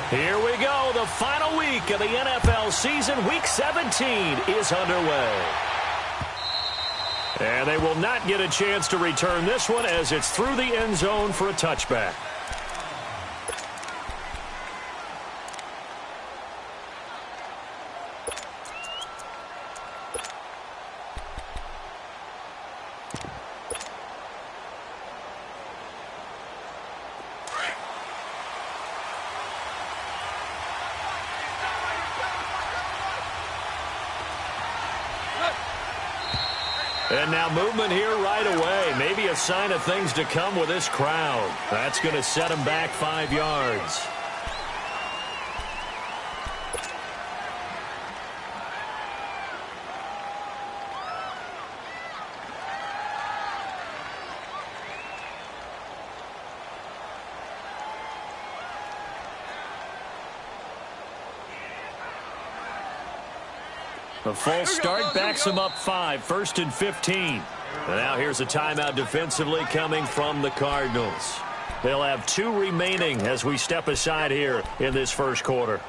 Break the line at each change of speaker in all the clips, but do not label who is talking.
Here we go. The final week of the NFL season. Week 17 is underway. And they will not get a chance to return this one as it's through the end zone for a touchback. And now movement here right away. Maybe a sign of things to come with this crowd. That's going to set him back 5 yards. A false start backs him up 5, 1st and 15. And now here's a timeout defensively coming from the Cardinals. They'll have 2 remaining as we step aside here in this first quarter.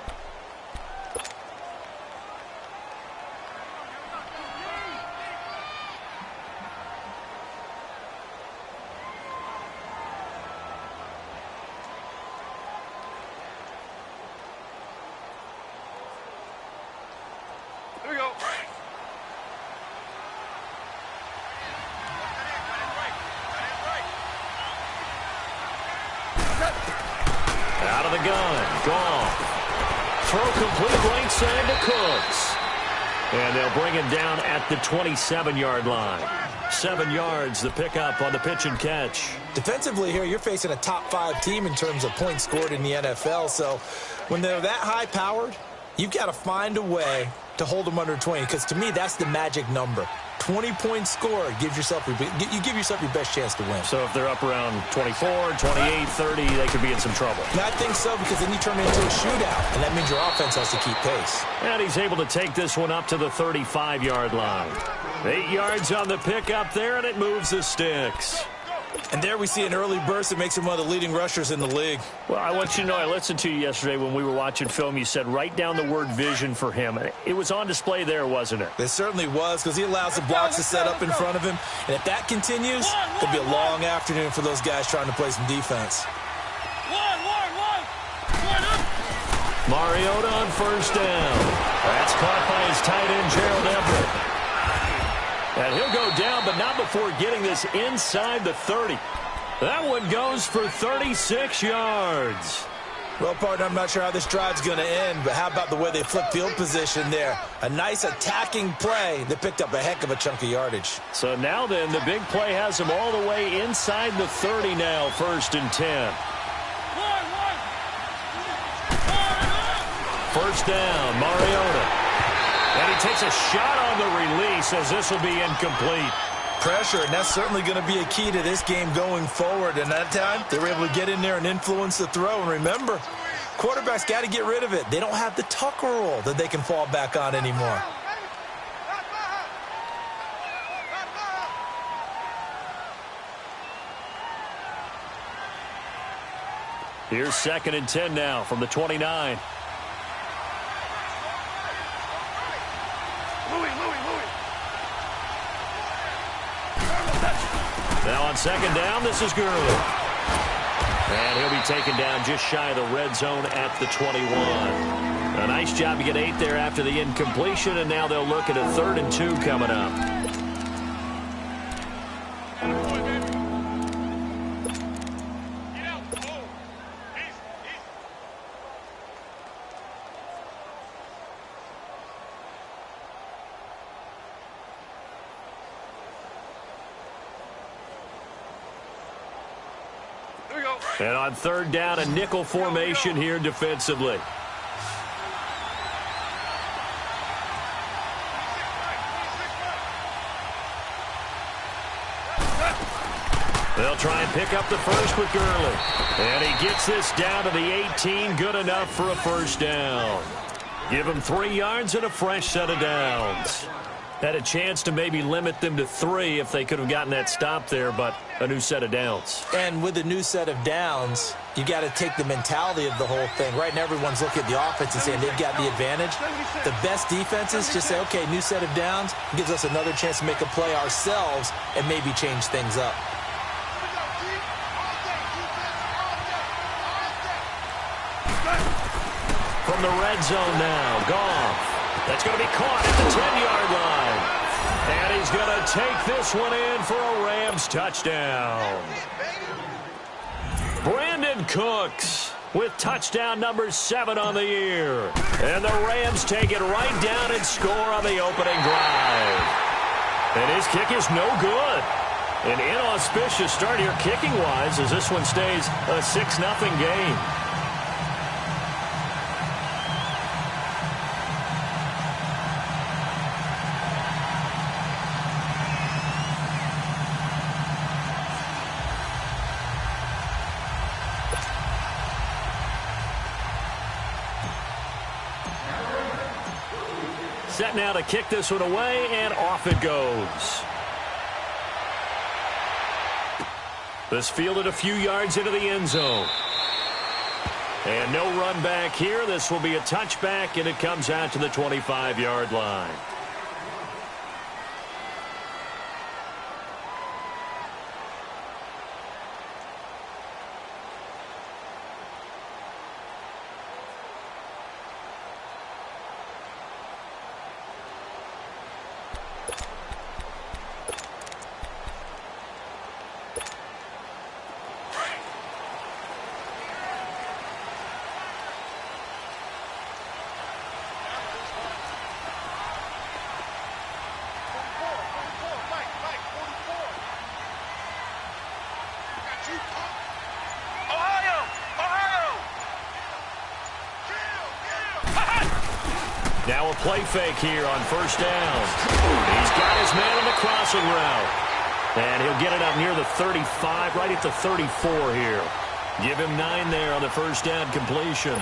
Out of the gun, Goff. Throw complete right side to Cooks. And they'll bring him down at the 27-yard line. 7 yards, the pickup on the pitch and catch.
Defensively here, you're facing a top 5 team in terms of points scored in the NFL. So when they're that high-powered, you've got to find a way to hold them under 20. Because to me, that's the magic number. 20-point score, you give yourself your best chance to win.
So if they're up around 24, 28, 30, they could be in some trouble.
And I think so, because then you turn it into a shootout, and that means your offense has to keep pace.
And he's able to take this one up to the 35-yard line. 8 yards on the pickup there, and it moves the sticks.
And there we see an early burst that makes him one of the leading rushers in the league.
Well, I want you to know, I listened to you yesterday when we were watching film. You said write down the word vision for him. It was on display there, wasn't it?
It certainly was, because he allows the blocks to set up in front of him. And if that continues, it'll be a long afternoon for those guys trying to play some defense.
Mariota on first down. That's caught by his tight end, Gerald Everett. And he'll go down, but not before getting this inside the 30. That one goes for 36 yards.
Well, partner, I'm not sure how this drive's going to end, but how about the way they flip field position there? A nice attacking play that picked up a heck of a chunk of yardage.
So now then, the big play has him all the way inside the 30 now, 1st and 10. First down, Mariota. And he takes a shot on the release as this will be incomplete.
Pressure, and that's certainly going to be a key to this game going forward. And that time, they were able to get in there and influence the throw. And remember, quarterbacks got to get rid of it. They don't have the Tucker rule that they can fall back on anymore.
Here's 2nd and 10 now from the 29. Now on 2nd down, this is Gurley. And he'll be taken down just shy of the red zone at the 21. A nice job to get 8 there after the incompletion, and now they'll look at a 3rd and 2 coming up. And on 3rd down, a nickel formation here defensively. They'll try and pick up the first with Gurley. And he gets this down to the 18, good enough for a 1st down. Give him 3 yards and a fresh set of downs. Had a chance to maybe limit them to 3 if they could have gotten that stop there, but a new set of downs.
And with a new set of downs, you got to take the mentality of the whole thing. Right now, everyone's looking at the offense and saying they've got the advantage. The best defenses just say, okay, new set of downs gives us another chance to make a play ourselves and maybe change things up.
From the red zone now, Goff. That's going to be caught at the 10-yard line. And he's going to take this one in for a Rams touchdown. Brandon Cooks with touchdown number 7 on the year. And the Rams take it right down and score on the opening drive. And his kick is no good. An inauspicious start here kicking-wise as this one stays a 6-0 game. Set now to kick this one away, and off it goes. This fielded a few yards into the end zone. And no run back here. This will be a touchback, and it comes out to the 25-yard line. Now a play fake here on first down. He's got his man on the crossing route. And he'll get it up near the 35, right at the 34 here. Give him 9 there on the first down completion.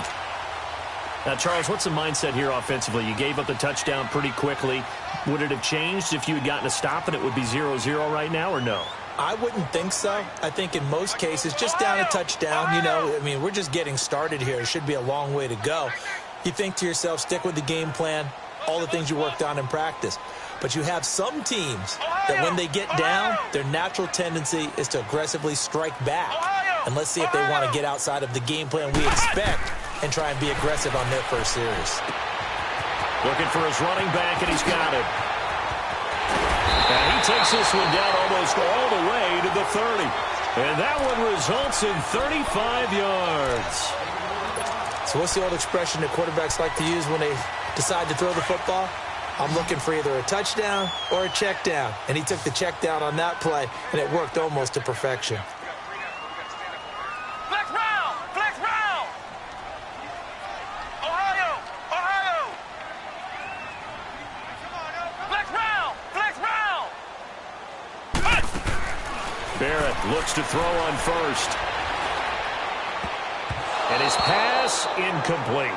Now, Charles, what's the mindset here offensively? You gave up the touchdown pretty quickly. Would it have changed if you had gotten a stop and it would be 0-0 right now, or no?
I wouldn't think so. I think in most cases, just down a touchdown, you know, I mean, we're just getting started here. It should be a long way to go. You think to yourself, stick with the game plan, all the things you worked on in practice. But you have some teams that when they get down, their natural tendency is to aggressively strike back. And let's see if they want to get outside of the game plan we expect and try and be aggressive on their first series.
Looking for his running back, and he's got it. And he takes this one down almost all the way to the 30. And that one results in 35 yards.
So what's the old expression that quarterbacks like to use when they decide to throw the football? I'm looking for either a touchdown or a check down. And he took the check down on that play, and it worked almost to perfection.
Flex round! Flex round! Ohio! Ohio! Flex round! Flex round!
Barrett looks to throw on first. And his pass incomplete.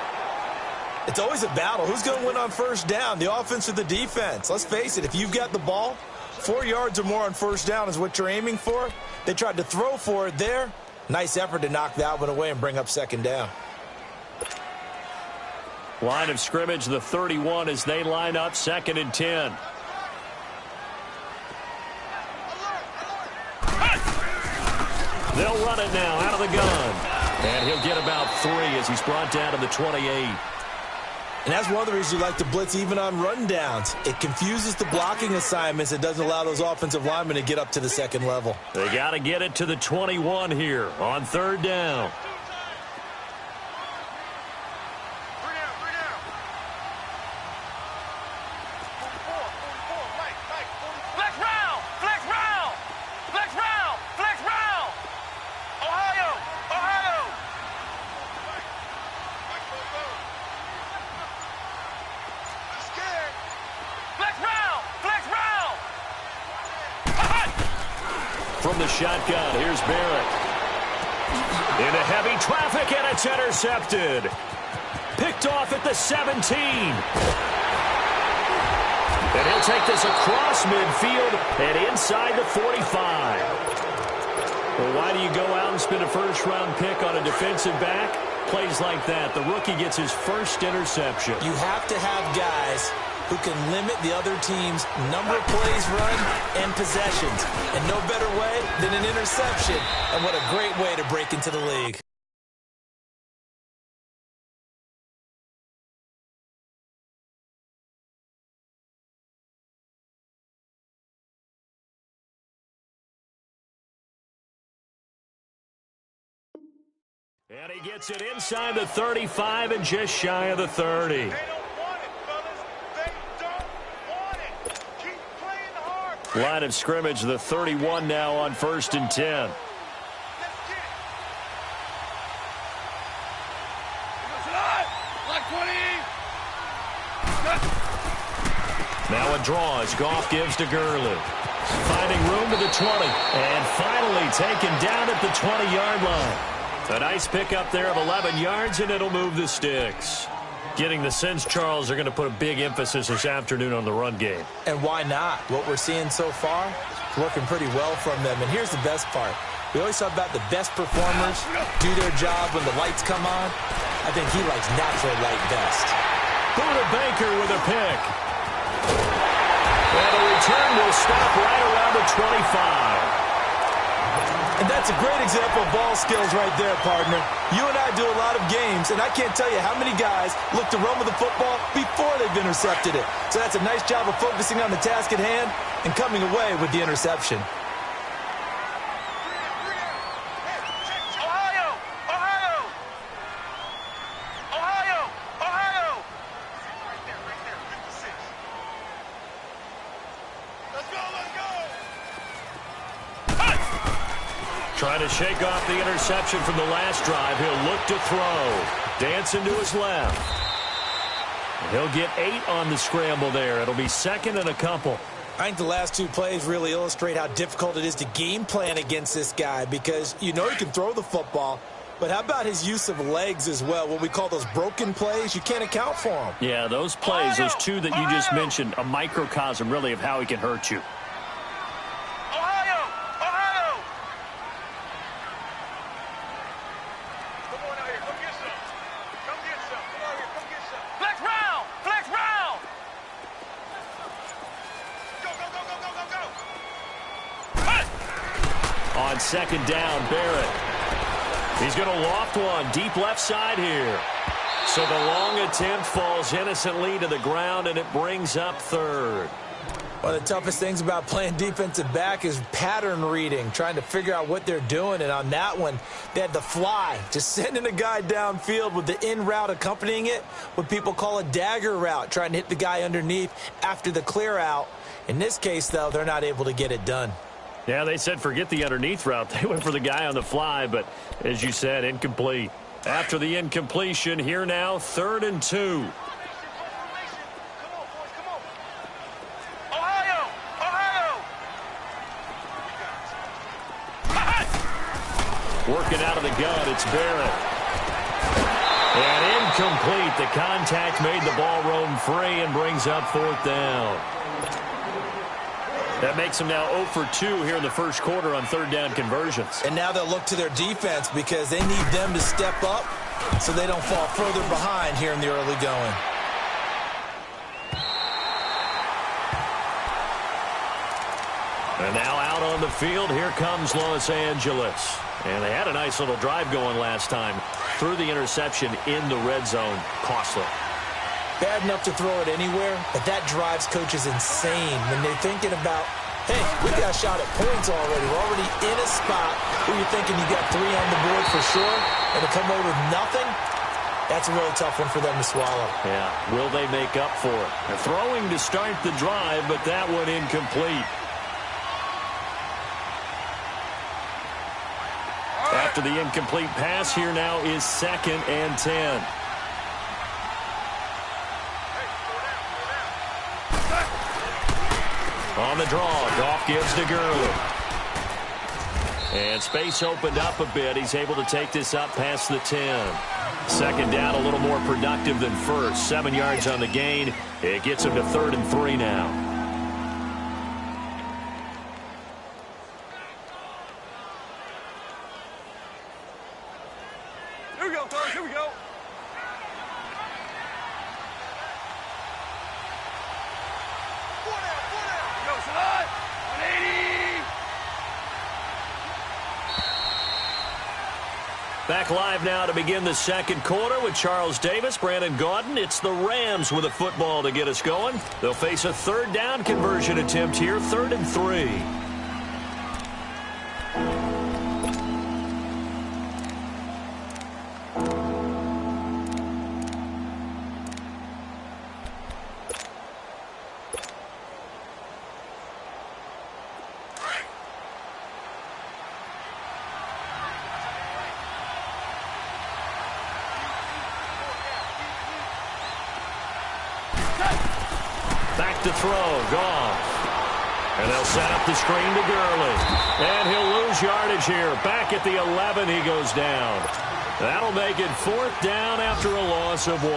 It's always a battle. Who's going to win on first down, the offense or the defense? Let's face it, if you've got the ball, 4 yards or more on first down is what you're aiming for. They tried to throw for it there. Nice effort to knock that one away and bring up second down.
Line of scrimmage, the 31 as they line up, 2nd and 10. They'll run it now out of the gun. And he'll get about 3 as he's brought down to the 28.
And that's one of the reasons you like to blitz even on run downs. It confuses the blocking assignments. It doesn't allow those offensive linemen to get up to the second level.
They got to get it to the 21 here on 3rd down. From the shotgun, here's Barrett. Into heavy traffic, and it's intercepted. Picked off at the 17. And he'll take this across midfield and inside the 45. Well, why do you go out and spend a first-round pick on a defensive back? Plays like that, the rookie gets his first interception.
You have to have guys who can limit the other team's number of plays run and possessions. And no better way than an interception. And what a great way to break into the league.
And he gets it inside the 35 and just shy of the 30.
They don't want it, fellas. They don't want it. Keep playing hard.
Line of scrimmage, the 31 now on 1st and 10.
Let's get it. Like 20.
Now a draw as Goff gives to Gurley. Finding room to the 20. And finally taken down at the 20-yard line. A nice pickup there of 11 yards, and it'll move the sticks. Getting the sense, Charles, are going to put a big emphasis this afternoon on the run game.
And why not? What we're seeing so far is working pretty well from them. And here's the best part. We always talk about the best performers do their job when the lights come on. I think he likes natural light best.
Buda Baker with a pick. And a return will stop right around the 25.
And that's a great example of ball skills right there, partner. You and I do a lot of games, and I can't tell you how many guys look to run with the football before they've intercepted it. So that's a nice job of focusing on the task at hand and coming away with the interception.
Ohio! Ohio! Ohio! Ohio! Right there, 56. Let's go, let's go!
Trying to shake off the interception from the last drive. He'll look to throw. Dancing to his left. And he'll get 8 on the scramble there. It'll be 2nd and a couple.
I think the last 2 plays really illustrate how difficult it is to game plan against this guy because you know he can throw the football, but how about his use of legs as well? What we call those broken plays, you can't account for them.
Yeah, those plays, those 2 that you just mentioned, a microcosm really of how he can hurt you. On 2nd down, Barrett. He's going to loft one deep left side here. So the long attempt falls innocently to the ground, and it brings up 3rd.
One of the toughest things about playing defensive back is pattern reading, trying to figure out what they're doing. And on that one, they had the fly, just sending a guy downfield with the in route accompanying it, what people call a dagger route, trying to hit the guy underneath after the clear out. In this case, though, they're not able to get it done.
Yeah, they said forget the underneath route. They went for the guy on the fly, but as you said, incomplete. After the incompletion, here now, 3rd and 2. Working out of the gun, it's Barrett. And incomplete. The contact made the ball roam free and brings up 4th down. That makes them now 0 for 2 here in the first quarter on 3rd down conversions.
And now they'll look to their defense because they need them to step up so they don't fall further behind here in the early going.
And now out on the field, here comes Los Angeles. And they had a nice little drive going last time. Threw the interception in the red zone. Costly.
Bad enough to throw it anywhere, but that drives coaches insane when they're thinking about, hey, we got a shot at points already. We're already in a spot where you're thinking you got 3 on the board for sure, and to come away with nothing, that's a really tough one for them to swallow.
Yeah, will they make up for it? They're throwing to start the drive, but that one incomplete. After the incomplete pass, here now is 2nd and 10. On the draw, Goff gives to Gurley. And space opened up a bit. He's able to take this up past the 10. Second down, a little more productive than first. 7 yards on the gain. It gets him to 3rd and 3 now.
Here we go, fellas. Here we go. Four down. Go, Salad. 180.
Back live now to begin the second quarter with Charles Davis, Brandon Gaudin. It's the Rams with a football to get us going. They'll face a 3rd down conversion attempt here, 3rd and 3. Back to throw, Goff. And they'll set up the screen to Gurley. And he'll lose yardage here. Back at the 11, he goes down. That'll make it 4th down after a loss of 1.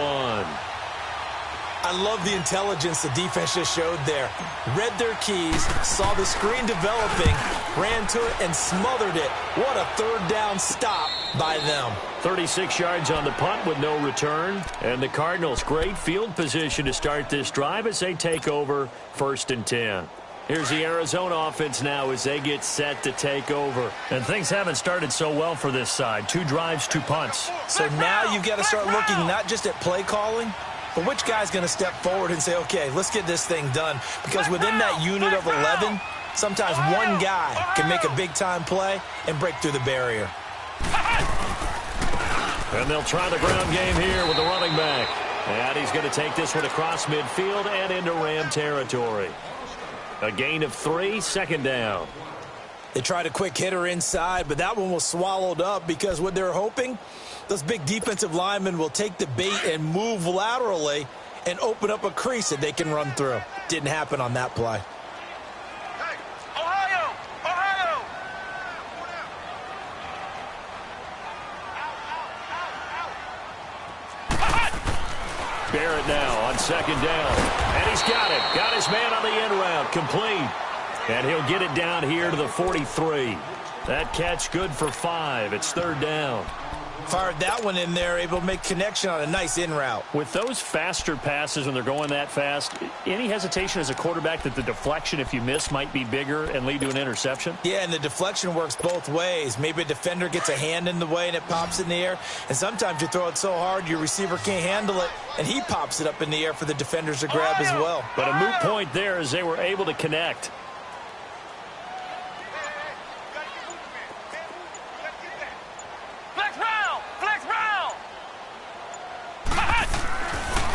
I love the intelligence the defense just showed there. Read their keys, saw the screen developing, ran to it, and smothered it. What a 3rd down stop by them.
36 yards on the punt with no return. And the Cardinals, great field position to start this drive as they take over 1st and 10. Here's the Arizona offense now as they get set to take over. And things haven't started so well for this side. 2 drives, 2 punts.
So now you've got to start looking not just at play calling, but which guy's going to step forward and say, okay, let's get this thing done. Because within that unit of 11, sometimes one guy can make a big-time play and break through the barrier.
And they'll try the ground game here with the running back. And he's going to take this one across midfield and into Ram territory. A gain of 3, 2nd down.
They tried a quick hitter inside, but that one was swallowed up because what they're hoping, those big defensive linemen will take the bait and move laterally and open up a crease that they can run through. Didn't happen on that play.
Hey, Ohio! Ohio!
Barrett now on 2nd down. And he's got it. Got his man on the end route. Complete. And he'll get it down here to the 43. That catch good for 5. It's 3rd down.
Fired that one in there, able to make connection on a nice in route.
With those faster passes when they're going that fast, any hesitation as a quarterback that the deflection, if you miss, might be bigger and lead to an interception?
Yeah, and the deflection works both ways. Maybe a defender gets a hand in the way and it pops in the air. And sometimes you throw it so hard your receiver can't handle it, and he pops it up in the air for the defenders to grab as well.
But a moot point there as they were able to connect.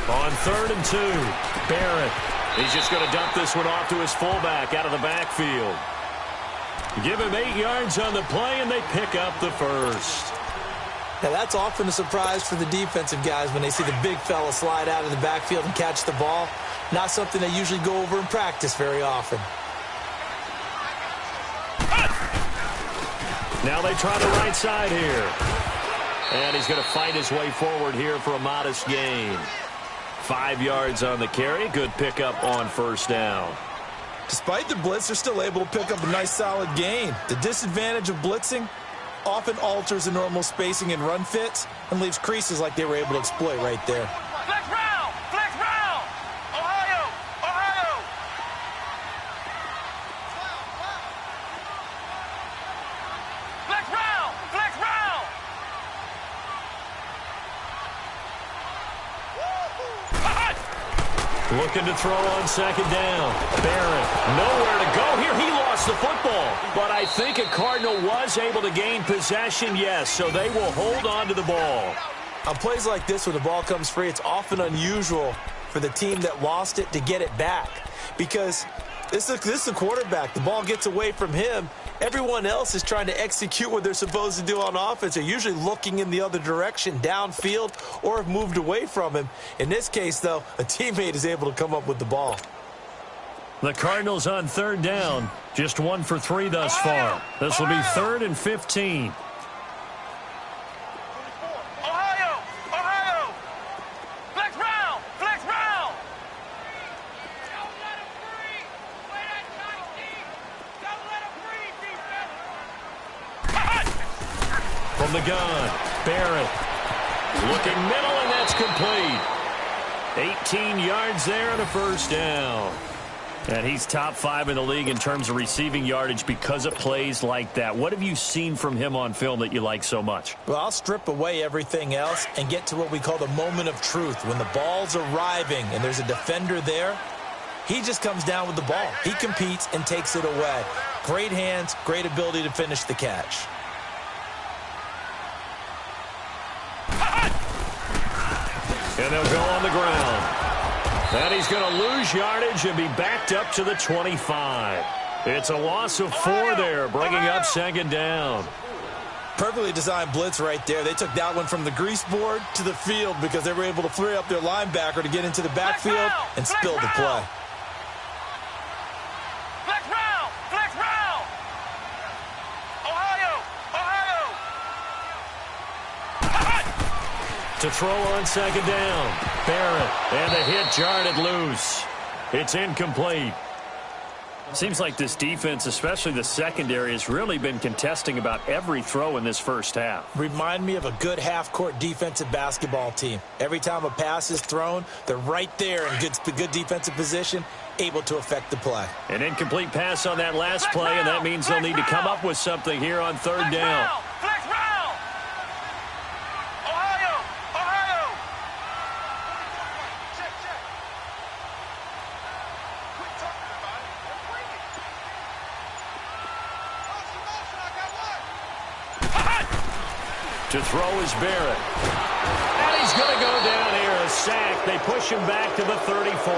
On 3rd and 2, Barrett. He's just going to dump this one off to his fullback out of the backfield. Give him 8 yards on the play, and they pick up the 1st.
Now, that's often a surprise for the defensive guys when they see the big fella slide out of the backfield and catch the ball. Not something they usually go over in practice very often.
Now they try the right side here. And he's going to fight his way forward here for a modest gain. 5 yards on the carry. Good pickup on 1st down.
Despite the blitz, they're still able to pick up a nice solid gain. The disadvantage of blitzing often alters the normal spacing and run fits and leaves creases like they were able to exploit right there.
Flex round! Flex round! Ohio! Ohio! Flex round! Flex round!
Looking to throw on 2nd down. Barrett, nowhere to go here. He lost the football. But I think a Cardinal was able to gain possession, yes, so they will hold on to the ball.
On plays like this where the ball comes free, it's often unusual for the team that lost it to get it back. Because this is a quarterback. The ball gets away from him. Everyone else is trying to execute what they're supposed to do on offense. They're usually looking in the other direction, downfield, or have moved away from him. In this case, though, a teammate is able to come up with the ball.
The Cardinals on third down. Just 1 for 3 thus far. This will be 3rd and 15.
Ohio! Flex round! Flex round! Don't let him free! Play that tight deep! Don't let him free, defense!
From the gun, Barrett. Looking middle, and that's complete. 18 yards there and a first down.
And he's top 5 in the league in terms of receiving yardage because of plays like that. What have you seen from him on film that you like so much?
Well, I'll strip away everything else and get to what we call the moment of truth. When the ball's arriving and there's a defender there, he just comes down with the ball. He competes and takes it away. Great hands, great ability to finish the catch.
And they'll go on the ground. And he's going to lose yardage and be backed up to the 25. It's a loss of 4 there, bringing up 2nd down.
Perfectly designed blitz right there. They took that one from the grease board to the field because they were able to free up their linebacker to get into the backfield and spill the play.
Flex round! Flex round! Ohio!
To throw on 2nd down. Barrett, and the hit jarred loose. It's incomplete.
Seems like this defense, especially the secondary, has really been contesting about every throw in this first half.
Remind me of a good half-court defensive basketball team. Every time a pass is thrown, they're right there in good defensive position, able to affect the play.
An incomplete pass on that last play, and that means they'll need to come up with something here on 3rd down.
Flex round! Ohio! Check. Quit talking about it and bring it. Motion, I got one.
To throw is Barrett. And he's going to go down here. A sack. They push him back to the 34.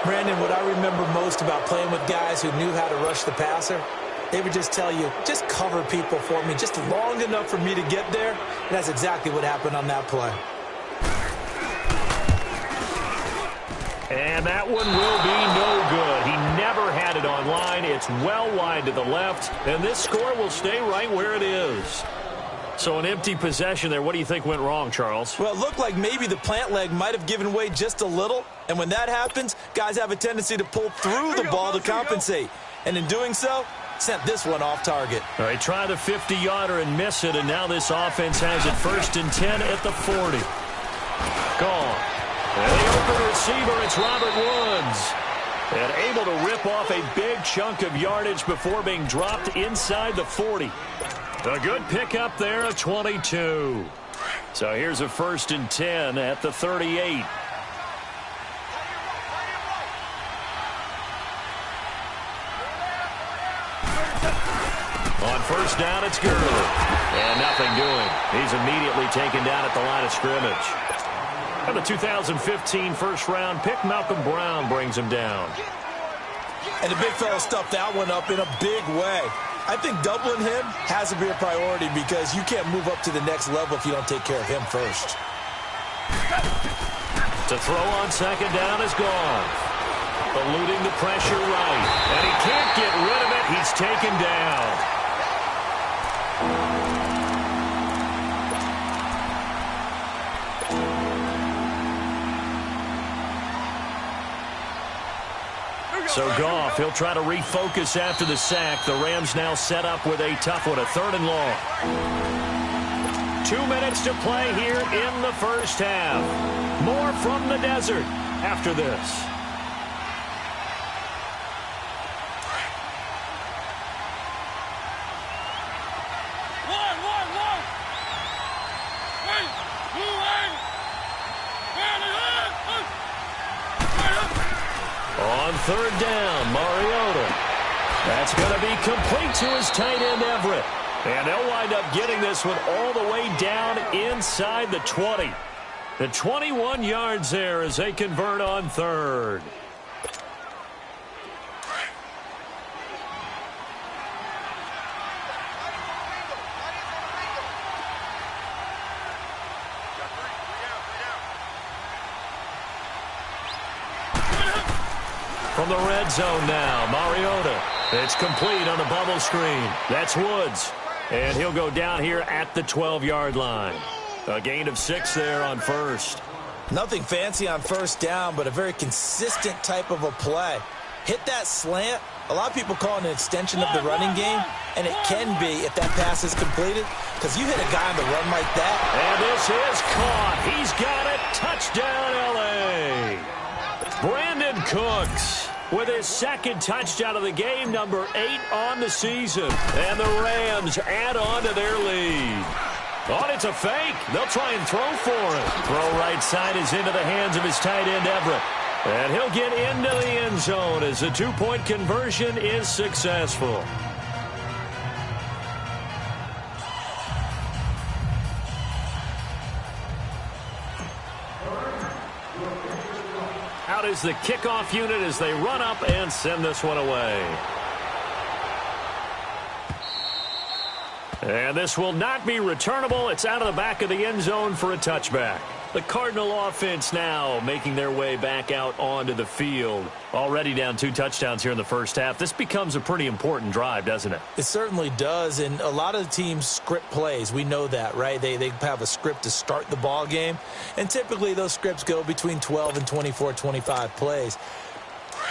Brandon, what I remember most about playing with guys who knew how to rush the passer, they would just tell you, just cover people for me, just long enough for me to get there. And that's exactly what happened on that play.
And that one will be no good. He never had it on line. It's well wide to the left. And this score will stay right where it is. So an empty possession there. What do you think went wrong, Charles?
Well, it looked like maybe the plant leg might have given way just a little. And when that happens, guys have a tendency to pull through the ball to compensate. And in doing so, sent this one off target.
All right, try the 50-yarder and miss it. And now this offense has it 1st and 10 at the 40. Gone. And the open receiver, it's Robert Woods. And able to rip off a big chunk of yardage before being dropped inside the 40. A good pickup there, a 22. So here's a 1st and 10 at the 38. On 1st down, it's Gurley. And nothing doing. He's immediately taken down at the line of scrimmage. And the 2015 first-round pick, Malcolm Brown, brings him down.
And the big fella stuffed that one up in a big way. I think doubling him has to be a priority because you can't move up to the next level if you don't take care of him first.
To throw on 2nd down is gone. Eluding the pressure right. And he can't get rid of it. He's taken down. So Goff, he'll try to refocus after the sack. The Rams now set up with a tough one, a 3rd and long. 2 minutes to play here in the first half. More from the desert after this. On 3rd down, Mariota. That's going to be complete to his tight end, Everett. And they'll wind up getting this one all the way down inside the 20. The 21 yards there as they convert on 3rd. From the red zone now, Mariota. It's complete on the bubble screen. That's Woods. And he'll go down here at the 12-yard line. A gain of 6 there on first.
Nothing fancy on first down, but a very consistent type of a play. Hit that slant. A lot of people call it an extension of the running game, and it can be if that pass is completed, because you hit a guy on the run like that.
And this is caught. He's got it. Touchdown, L.A. Brandon Cooks with his second touchdown of the game, number 8 on the season. And the Rams add on to their lead. Oh, it's a fake. They'll try and throw for it. Throw right side is into the hands of his tight end, Everett. And he'll get into the end zone as the 2-point conversion is successful. Out is the kickoff unit as they run up and send this one away. And this will not be returnable. It's out of the back of the end zone for a touchback. The Cardinal offense now making their way back out onto the field. Already down 2 touchdowns here in the first half. This becomes a pretty important drive, doesn't it?
It certainly does, and a lot of the teams script plays. We know that, right? They have a script to start the ball game, and typically those scripts go between 12 and 24, 25 plays.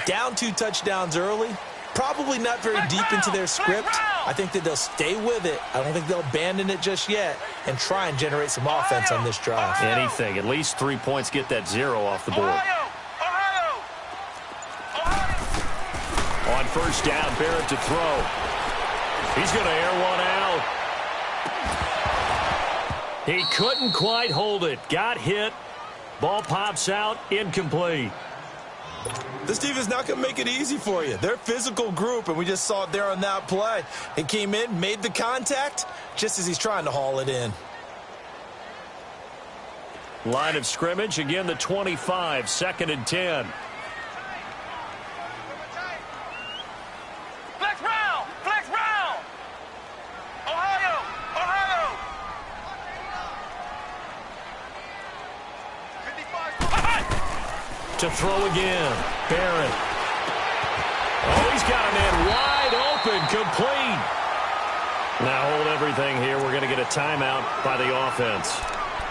Down 2 touchdowns early, probably not very deep into their script. I think that they'll stay with it. I don't think they'll abandon it just yet and try and generate some offense on this drive.
Anything. At least 3 points, get that 0 off the board. On first down, Barrett to throw. He's going to air one out. He couldn't quite hold it. Got hit. Ball pops out. Incomplete.
This defense is not going to make it easy for you. They're a physical group, and we just saw it there on that play. He came in, made the contact, just as he's trying to haul it in.
Line of scrimmage, again the 25, 2nd and 10.
Flex round! Flex round! Ohio! Ohio!
To throw again. Barrett. Oh, he's got a man wide open, complete. Now hold everything here. We're going to get a timeout by the offense,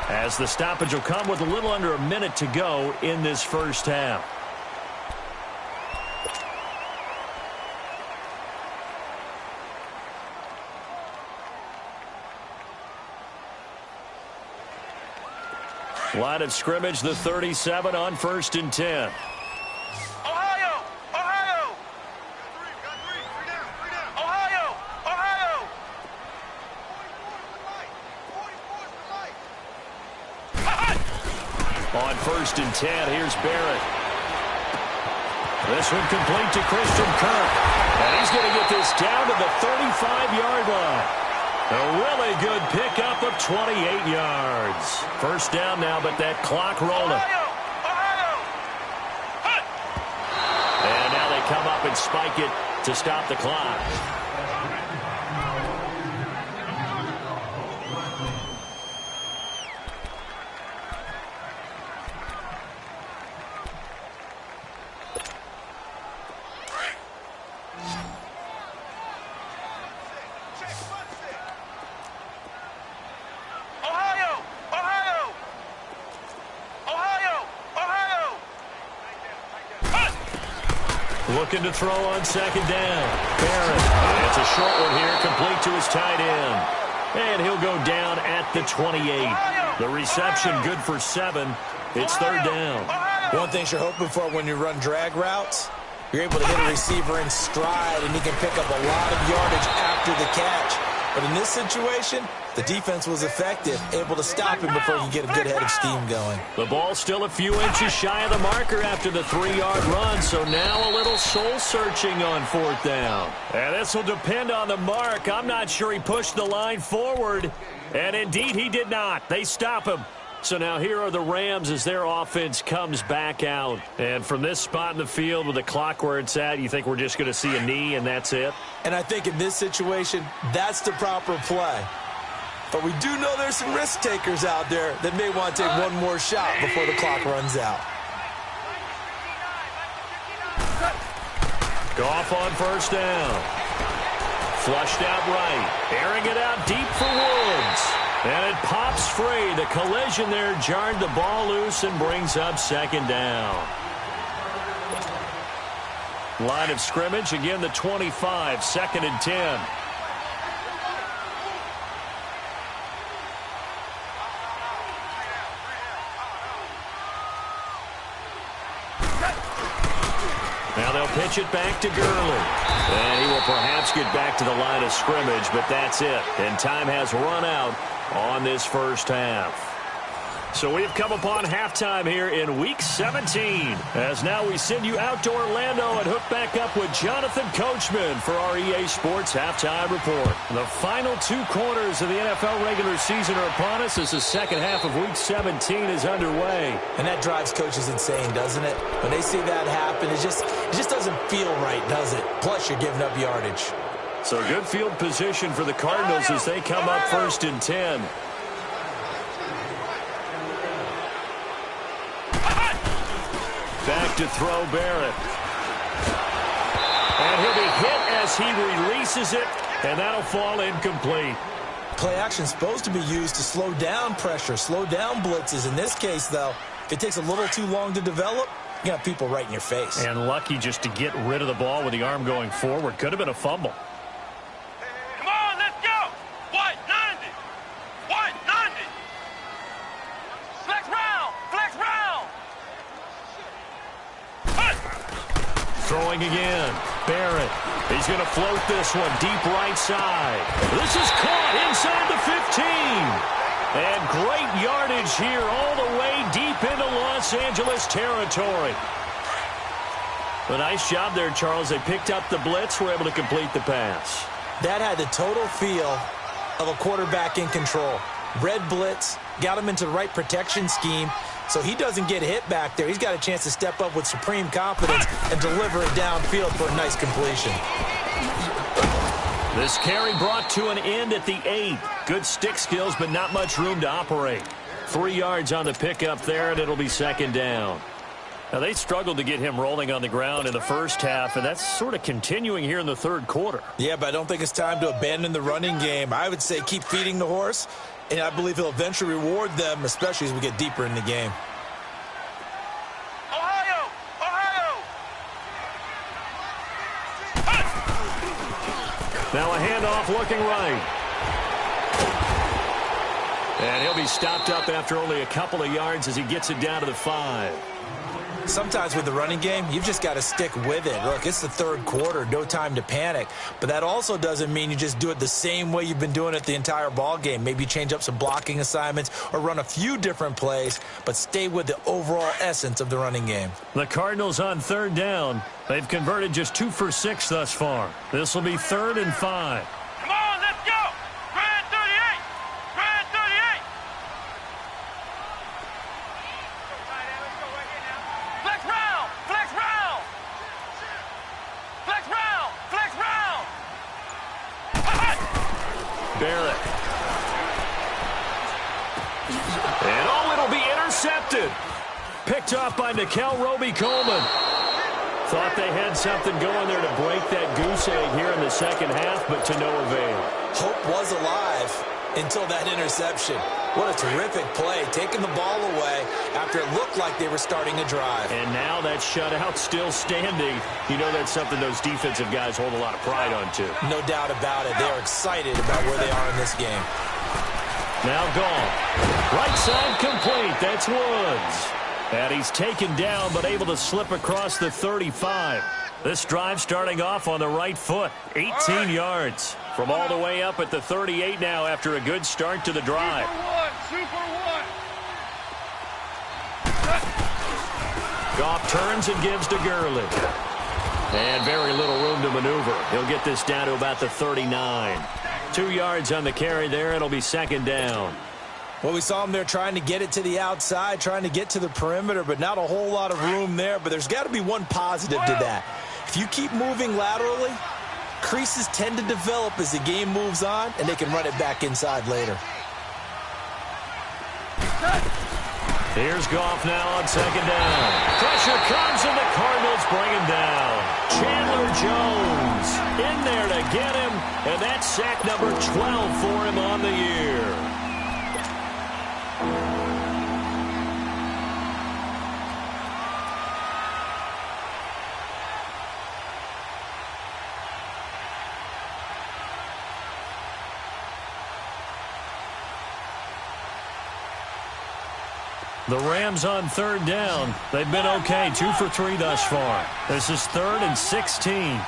as the stoppage will come with a little under a minute to go in this first half. Line of scrimmage, the 37 on 1st and 10.
Ohio! Ohio! Got three down. Ohio! Ohio! 44's
On 1st and 10, here's Barrett. This one complete to Christian Kirk. And he's going to get this down to the 35-yard line. A really good pickup of 28 yards. First down now, but that clock rolling. And now they come up and spike it to stop the clock. Looking to throw on 2nd down. Barrett. It's a short one here, complete to his tight end. And he'll go down at the 28. The reception good for 7. It's 3rd down.
One thing you're hoping for when you run drag routes, you're able to hit a receiver in stride, and he can pick up a lot of yardage after the catch. But in this situation, the defense was effective, able to stop him before he could get a good head of steam going.
The ball's still a few inches shy of the marker after the 3-yard run, so now a little soul-searching on 4th down. And this will depend on the mark. I'm not sure he pushed the line forward, and indeed he did not. They stop him. So now here are the Rams as their offense comes back out. And from this spot in the field with the clock where it's at, you think we're just going to see a knee and that's it?
And I think in this situation, that's the proper play. But we do know there's some risk takers out there that may want to take one more shot before the clock runs out.
Goff on first down. Flushed out right. Airing it out deep for Woods. And it pops free. The collision there jarred the ball loose and brings up second down. Line of scrimmage, again the 25, 2nd and 10. Now they'll pitch it back to Gurley. And he will perhaps get back to the line of scrimmage, but that's it. And time has run out on this first half. So we've come upon halftime here in Week 17. As now we send you out to Orlando and hook back up with Jonathan Coachman for our EA Sports Halftime Report. The final 2 quarters of the NFL regular season are upon us as the second half of Week 17 is underway.
And that drives coaches insane, doesn't it? When they see that happen, it just doesn't feel right, does it? Plus, you're giving up yardage.
So good field position for the Cardinals as they come up 1st and 10. Back to throw Barrett. And he'll be hit as he releases it, and that'll fall incomplete.
Play action is supposed to be used to slow down pressure, slow down blitzes. In this case, though, if it takes a little too long to develop, you got people right in your face.
And lucky just to get rid of the ball with the arm going forward. Could have been a fumble.
Come on, let's go. White 90. White 90. Flex round. Flex round.
Throwing again. Barrett. He's going to float this one deep right side. This is caught inside the 15. And great yardage here all the way deep into Los Angeles territory. A nice job there, Charles. They picked up the blitz, were able to complete the pass.
That had the total feel of a quarterback in control. Red blitz, got him into the right protection scheme, so he doesn't get hit back there. He's got a chance to step up with supreme confidence and deliver it downfield for a nice completion.
This carry brought to an end at the 8. Good stick skills, but not much room to operate. 3 yards on the pickup there, and it'll be second down.
Now, they struggled to get him rolling on the ground in the first half, and that's sort of continuing here in the third quarter.
Yeah, but I don't think it's time to abandon the running game. I would say keep feeding the horse, and I believe he'll eventually reward them, especially as we get deeper in the game.
Ohio. Ohio.
Now a handoff looking right. And he'll be stopped up after only a couple of yards as he gets it down to the 5.
Sometimes with the running game, you've just got to stick with it. Look, it's the third quarter, no time to panic. But that also doesn't mean you just do it the same way you've been doing it the entire ball game. Maybe change up some blocking assignments or run a few different plays, but stay with the overall essence of the running game.
The Cardinals on third down. They've converted just 2 for 6 thus far. This will be 3rd and 5.
Come on, let's go. Grand 38. Grand 38. Flex round. Flex round. Flex round. Flex round.
Barrett. And it'll be intercepted. Picked off by Nickel Roby-Coleman. Thought they had something going there to break that goose egg here in the second half, but to no avail.
Hope was alive until that interception. What a terrific play, taking the ball away after it looked like they were starting a drive.
And now that shutout still standing. You know that's something those defensive guys hold a lot of pride on, too.
No doubt about it. They're excited about where they are in this game.
Now gone. Right side complete. That's Woods. And he's taken down, but able to slip across the 35. This drive starting off on the right foot. 18 yards from all the way up at the 38 now after a good start to the drive.
Super one.
Goff turns and gives to Gurley. And very little room to maneuver. He'll get this down to about the 39. 2 yards on the carry there. It'll be second down.
Well, we saw him there trying to get it to the outside, trying to get to the perimeter, but not a whole lot of room there. But there's got to be one positive to that. If you keep moving laterally, creases tend to develop as the game moves on, and they can run it back inside later.
Here's Goff now on second down. Pressure comes, and the Cardinals bring him down. Chandler Jones in there to get him, and that's sack number 12 for him on the year. The Rams on third down. They've been okay, 2 for 3 thus far. This is 3rd and 16.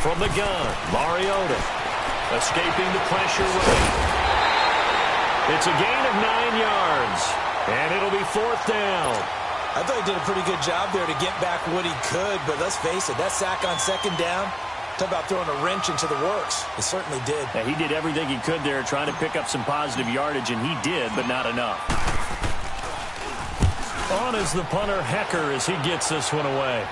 From the gun, Mariota escaping the pressure rate. It's a gain of 9 yards, and it'll be 4th down.
I thought he did a pretty good job there to get back what he could, but let's face it, that sack on second down, talk about throwing a wrench into the works. He certainly did.
Yeah, he did everything he could there trying to pick up some positive yardage, and he did, but not enough. On is the punter, Hecker, as he gets this one away.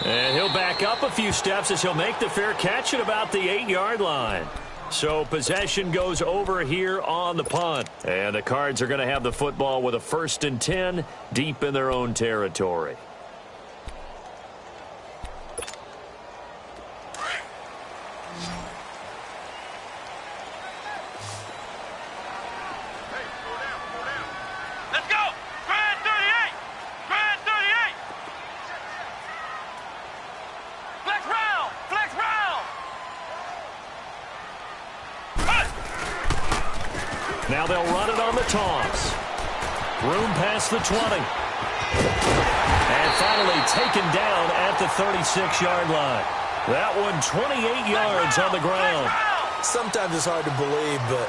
And he'll back up a few steps as he'll make the fair catch at about the 8-yard line. So possession goes over here on the punt. And the Cards are going to have the football with a 1st and 10 deep in their own territory. Now they'll run it on the toss. Room past the 20. And finally taken down at the 36-yard line. That one 28 yards on the ground.
Sometimes it's hard to believe, but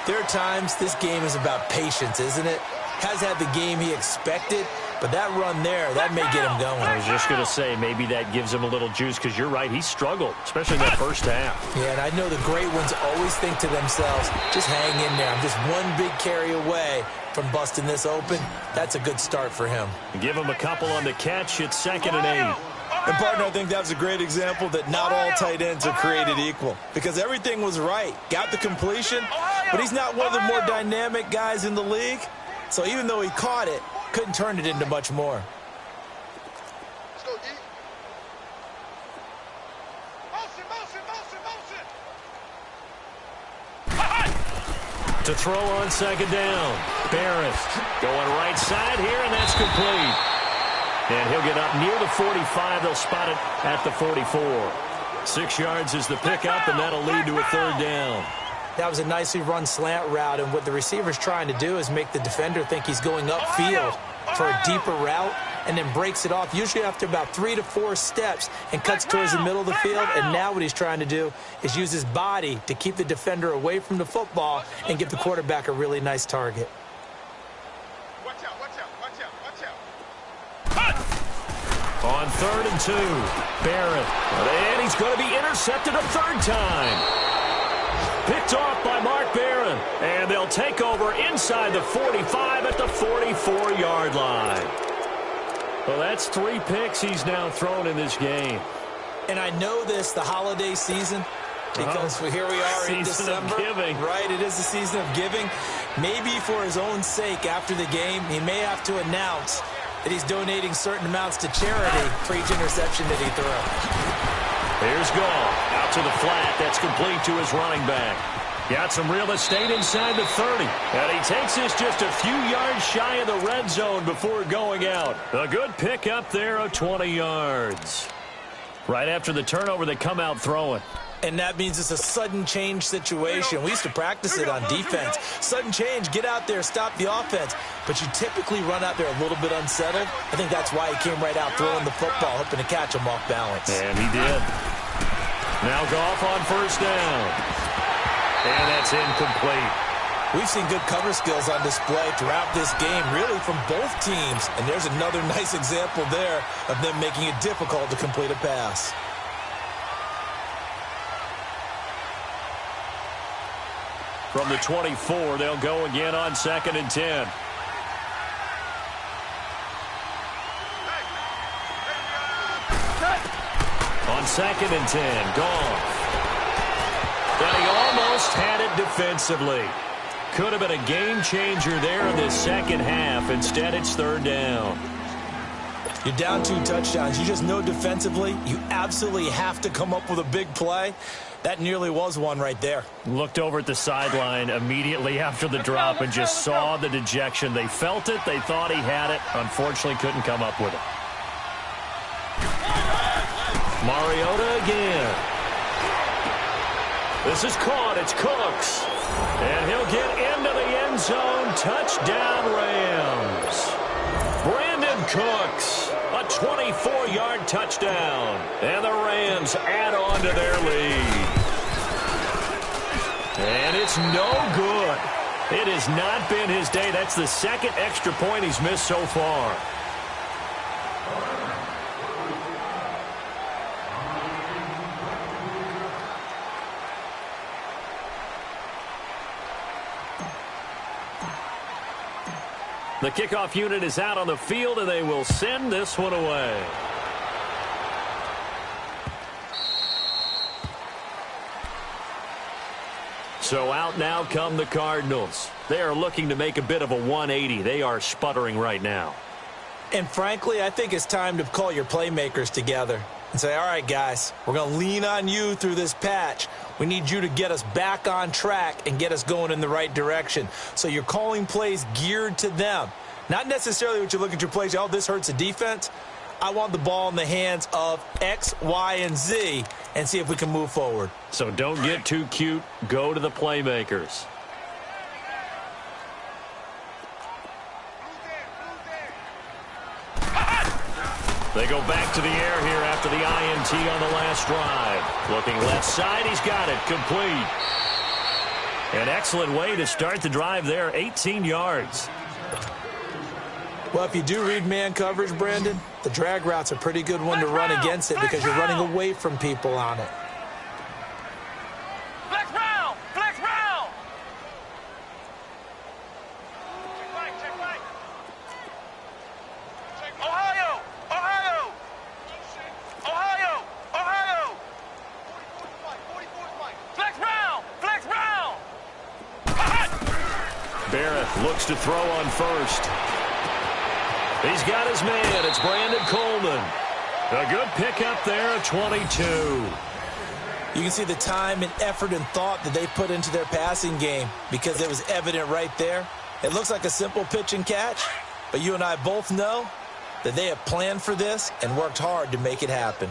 there are times this game is about patience, isn't it? Has had the game he expected, but that run there, that may get him going.
I was just going to say, maybe that gives him a little juice, because you're right, he struggled, especially in that first half.
Yeah, and I know the great ones always think to themselves, just hang in there. I'm just one big carry away from busting this open. That's a good start for him.
Give him a couple on the catch. It's 2nd and 8.
And, partner, I think that's a great example that not all tight ends are created equal, because everything was right. Got the completion, but he's not one of the more dynamic guys in the league. So even though he caught it, couldn't turn it into much more.
Let's go, D. Motion.
To throw on second down. Barrett going right side here, and that's complete. And he'll get up near the 45. They'll spot it at the 44. 6 yards is the pickup, and that'll lead to a 3rd down.
That was a nicely run slant route, and what the receiver's trying to do is make the defender think he's going upfield for a deeper route, and then breaks it off, usually after about 3 to 4 steps, and cuts towards the middle of the field. And now what he's trying to do is use his body to keep the defender away from the football and give the quarterback a really nice target.
Watch out, watch out, watch out, watch out.
On 3rd and 2, Barrett. And he's going to be intercepted a 3rd time. Picked off by Mark Barron, and they'll take over inside the 45 at the 44-yard line. Well, that's 3 picks he's now thrown in this game.
And I know this, the holiday season, because here we are in December.
Season of giving.
Right, it is the season of giving. Maybe for his own sake after the game, he may have to announce that he's donating certain amounts to charity for each interception that he throws.
Here's Goff out to the flat. That's complete to his running back. Got some real estate inside the 30. And he takes this just a few yards shy of the red zone before going out. A good pick up there of 20 yards. Right after the turnover, they come out throwing.
And that means it's a sudden change situation. We used to practice it on defense. Sudden change, get out there, stop the offense. But you typically run out there a little bit unsettled. I think that's why he came right out throwing the football, hoping to catch him off balance.
And he did. Now Goff on 1st down. And that's incomplete.
We've seen good cover skills on display throughout this game, really from both teams. And there's another nice example there of them making it difficult to complete a pass.
From the 24, they'll go again on 2nd and 10. On 2nd and 10, Goff. And he almost
Just had it defensively. Could have been a game changer there in this second half. Instead, it's third down.
You're down 2 touchdowns. You just know defensively you absolutely have to come up with a big play. That nearly was one right there.
Looked over at the sideline immediately after the drop and just saw the dejection. They felt it. They thought he had it. Unfortunately, couldn't come up with it. Mariota again. This is caught. It's Cooks. And he'll get into the end zone. Touchdown, Rams. Brandon Cooks, a 24-yard touchdown. And the Rams add on to their lead. And it's no good. It has not been his day. That's the second extra point he's missed so far. The kickoff unit is out on the field, and they will send this one away. So out now come the Cardinals. They are looking to make a bit of a 180. They are sputtering right now.
And frankly, I think it's time to call your playmakers together and say, all right, guys, we're going to lean on you through this patch. We need you to get us back on track and get us going in the right direction. So you're calling plays geared to them. Not necessarily what you look at your plays, oh, this hurts the defense. I want the ball in the hands of X, Y, and Z and see if we can move forward.
So don't get too cute. Go to the playmakers. They go back to the air here after the INT on the last drive. Looking left side, he's got it. Complete. An excellent way to start the drive there, 18 yards.
Well, if you do read man coverage, Brandon, the drag route's a pretty good one to run against it because you're running away from people on it.
Flex round! Flex round! Check right. Ohio! Ohio! Ohio! Ohio! 44 Flex round! Flex round!
Barrett looks to throw on first. He's got his man. It's Brandon Coleman. A good pickup there at 22.
You can see the time and effort and thought that they put into their passing game because it was evident right there. It looks like a simple pitch and catch, but you and I both know that they have planned for this and worked hard to make it happen.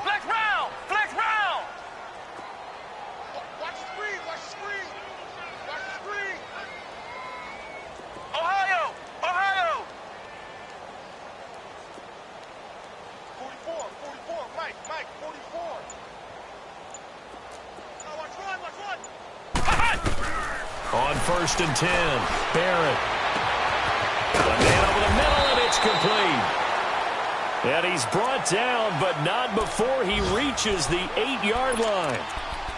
Flex round! Flex round! Watch the screen! Watch the screen! Watch the screen! Ohio! Ohio! 44, Mike, 44. Oh, watch one!
On first and 10, Barrett. A man over the middle, and it's complete. And he's brought down, but not before he reaches the 8-yard line.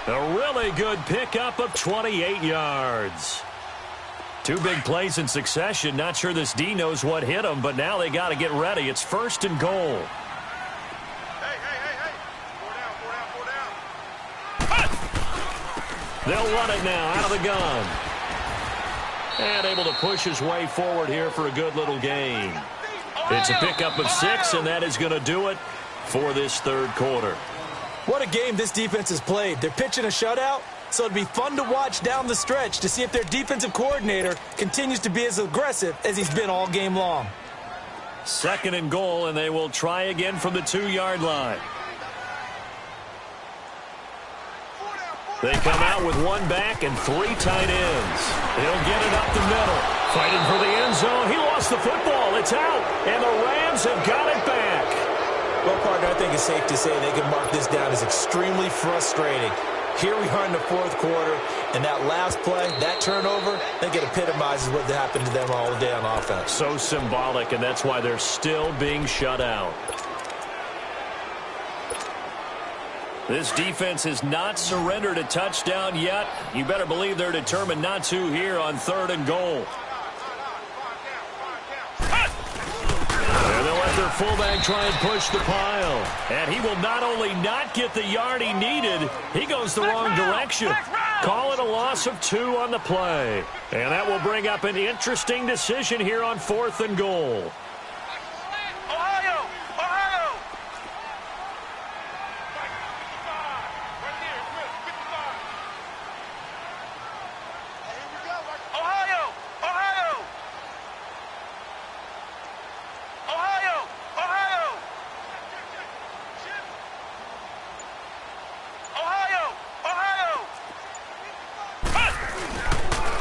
A really good pickup of 28 yards. Two big plays in succession. Not sure this D knows what hit him, but now they got to get ready. It's first and goal.
Hey! Four down!
They'll run it now out of the gun. And able to push his way forward here for a good little gain. It's a pickup of 6, and that is going to do it for this third quarter.
What a game this defense has played. They're pitching a shutout, so it'd be fun to watch down the stretch to see if their defensive coordinator continues to be as aggressive as he's been all game long.
Second and goal, and they will try again from the 2-yard line. They come out with one back and 3 tight ends. He'll get it up the middle. Fighting for the end zone. He lost the football. It's out, and the Rams have got it back.
Well, partner, I think it's safe to say they can mark this down as extremely frustrating. Here we are in the fourth quarter, and that last play, that turnover, I think it epitomizes what happened to them all day on offense.
So symbolic, and that's why they're still being shut out. This defense has not surrendered a touchdown yet. You better believe they're determined not to here on third and goal. And they'll let their fullback try and push the pile. And he will not only not get the yard he needed, he goes the wrong direction. Call it a loss of 2 on the play. And that will bring up an interesting decision here on 4th and goal.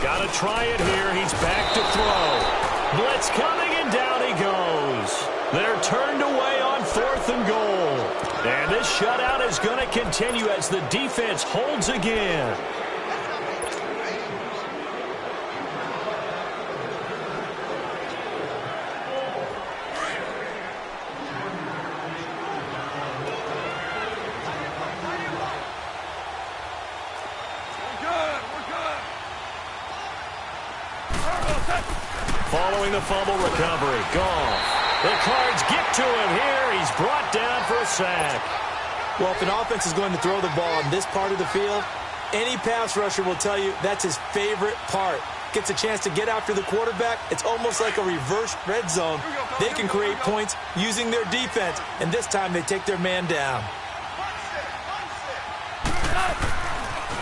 Got to try it here. He's back to throw. Blitz coming, and down he goes. They're turned away on 4th and goal. And this shutout is going to continue as the defense holds again. Following the fumble recovery, Goff. The Cards get to him here. He's brought down for a sack.
Well, if an offense is going to throw the ball on this part of the field, any pass rusher will tell you that's his favorite part. Gets a chance to get after the quarterback. It's almost like a reverse red zone. They can create points using their defense, and this time they take their man down.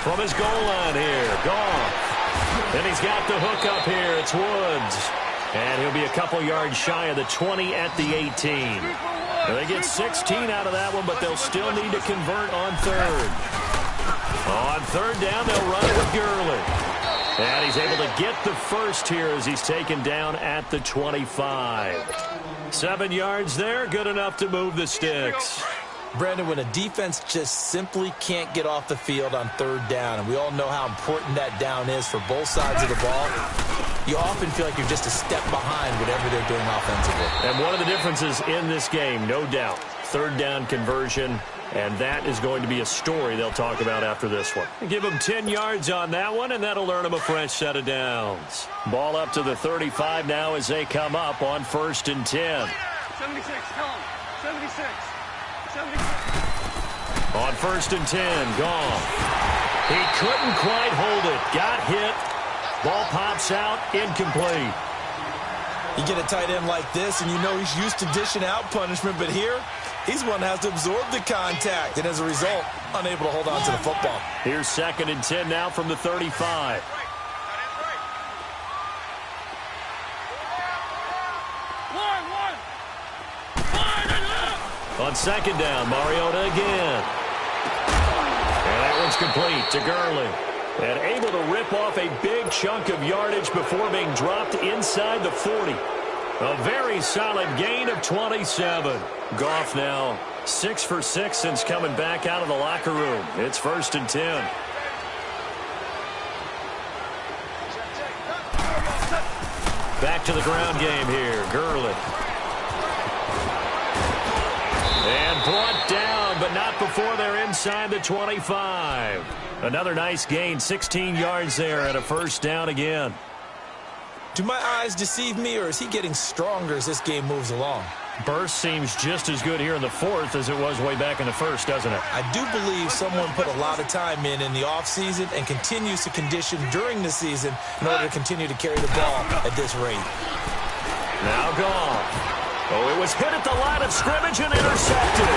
From his goal line here, Goff. And he's got the hook up here. It's Woods. And he'll be a couple yards shy of the 20 at the 18. Now they get 16 out of that one, but they'll still need to convert on 3rd. On 3rd down, they'll run it with Gurley. And he's able to get the first here as he's taken down at the 25. 7 yards there, good enough to move the sticks.
Brandon, when a defense just simply can't get off the field on 3rd down, and we all know how important that down is for both sides of the ball, you often feel like you're just a step behind whatever they're doing offensively.
And one of the differences in this game, no doubt, 3rd down conversion, and that is going to be a story they'll talk about after this one. Give them 10 yards on that one, and that'll earn them a fresh set of downs. Ball up to the 35 now as they come up on 1st and 10.
76, come on, 76.
On 1st and 10, Goff. He couldn't quite hold it. Got hit. Ball pops out, incomplete.
You get a tight end like this, and you know he's used to dishing out punishment, but here, he's one that has to absorb the contact, and as a result, unable to hold on to the football.
Here's 2nd and 10 now from the 35. On 2nd down, Mariota again. And that one's complete to Gurley. And able to rip off a big chunk of yardage before being dropped inside the 40. A very solid gain of 27. Goff now 6 for 6 since coming back out of the locker room. It's 1st and 10. Back to the ground game here, Gurley. And brought down, but not before they're inside the 25. Another nice gain, 16 yards there and a 1st down again.
Do my eyes deceive me, or is he getting stronger as this game moves along?
Burst seems just as good here in the 4th as it was way back in the 1st, doesn't it?
I do believe someone put a lot of time in the offseason and continues to condition during the season in order to continue to carry the ball at this rate.
Now Goff. Oh, it was hit at the line of scrimmage and intercepted.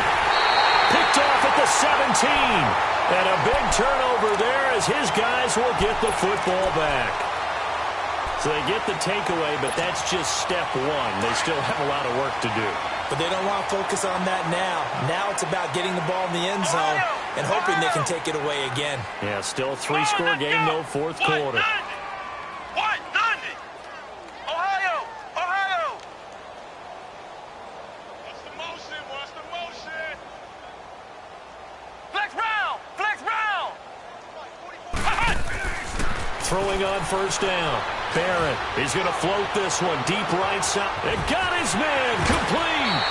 Picked off at the 17. And a big turnover there as his guys will get the football back. So they get the takeaway, but that's just step one. They still have a lot of work to do.
But they don't want to focus on that now. Now it's about getting the ball in the end zone and hoping they can take it away again.
Yeah, still a 3-score game, though, 4th quarter. Throwing on 1st down. Barrett, he's going to float this one deep right side. And got his man complete.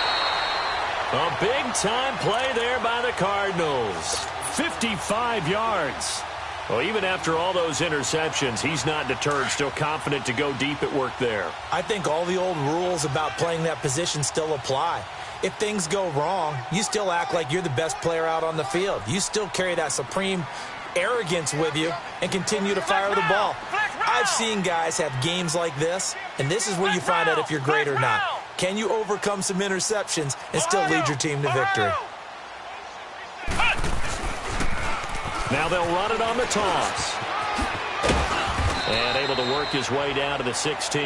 A big-time play there by the Cardinals. 55 yards. Well, even after all those interceptions, he's not deterred, still confident to go deep at work there.
I think all the old rules about playing that position still apply. If things go wrong, you still act like you're the best player out on the field. You still carry that supreme arrogance with you and continue to fire the ball. I've seen guys have games like this, and this is where you find out if you're great or not. Can you overcome some interceptions and still lead your team to victory?
Now they'll run it on the toss. And able to work his way down to the 16.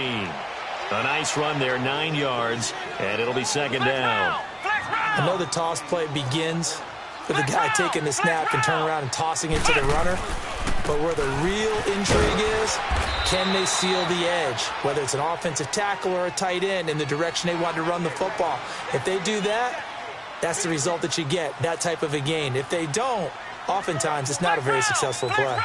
A nice run there, 9 yards, and it'll be second down.
I know the toss play begins with the guy taking the snap and turning around and tossing it to the runner. But where the real intrigue is, can they seal the edge? Whether it's an offensive tackle or a tight end in the direction they want to run the football. If they do that, that's the result that you get, that type of a gain. If they don't, oftentimes it's not a very successful play.